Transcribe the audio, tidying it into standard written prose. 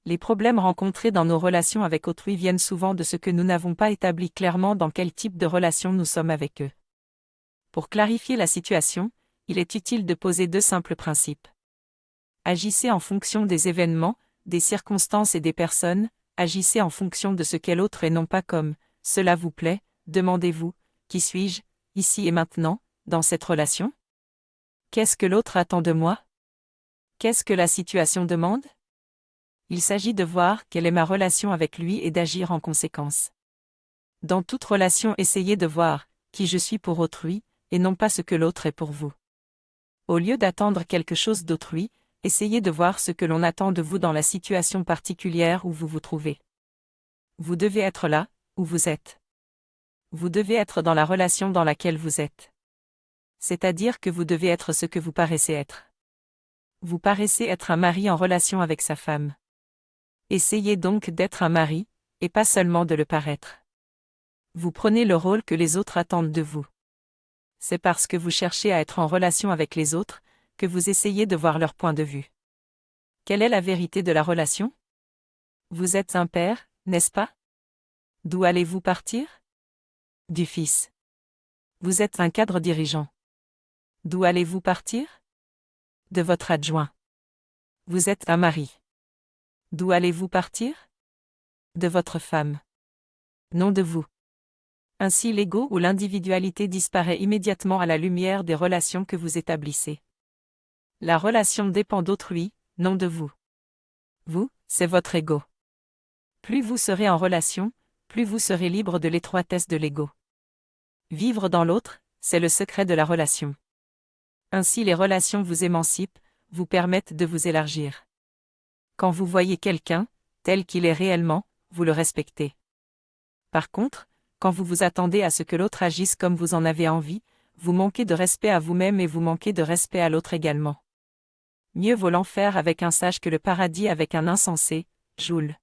Les problèmes rencontrés dans nos relations avec autrui viennent souvent de ce que nous n'avons pas établi clairement dans quel type de relation nous sommes avec eux. Pour clarifier la situation, il est utile de poser deux simples principes. Agissez en fonction des événements, des circonstances et des personnes, agissez en fonction de ce qu'est l'autre et non pas comme « cela vous plaît », demandez-vous « qui suis-je, ici et maintenant, dans cette relation ?» Qu'est-ce que l'autre attend de moi? Qu'est-ce que la situation demande? Il s'agit de voir quelle est ma relation avec lui et d'agir en conséquence. Dans toute relation, essayez de voir qui je suis pour autrui, et non pas ce que l'autre est pour vous. Au lieu d'attendre quelque chose d'autrui, essayez de voir ce que l'on attend de vous dans la situation particulière où vous vous trouvez. Vous devez être là, où vous êtes. Vous devez être dans la relation dans laquelle vous êtes. C'est-à-dire que vous devez être ce que vous paraissez être. Vous paraissez être un mari en relation avec sa femme. Essayez donc d'être un mari, et pas seulement de le paraître. Vous prenez le rôle que les autres attendent de vous. C'est parce que vous cherchez à être en relation avec les autres, que vous essayez de voir leur point de vue. Quelle est la vérité de la relation? Vous êtes un père, n'est-ce pas? D'où allez-vous partir? Du fils. Vous êtes un cadre dirigeant. D'où allez-vous partir? De votre adjoint. Vous êtes un mari. D'où allez-vous partir? De votre femme. Non de vous. Ainsi l'ego ou l'individualité disparaît immédiatement à la lumière des relations que vous établissez. La relation dépend d'autrui, non de vous. Vous, c'est votre ego. Plus vous serez en relation, plus vous serez libre de l'étroitesse de l'ego. Vivre dans l'autre, c'est le secret de la relation. Ainsi les relations vous émancipent, vous permettent de vous élargir. Quand vous voyez quelqu'un, tel qu'il est réellement, vous le respectez. Par contre, quand vous vous attendez à ce que l'autre agisse comme vous en avez envie, vous manquez de respect à vous-même et vous manquez de respect à l'autre également. Mieux vaut l'enfer avec un sage que le paradis avec un insensé, Joule.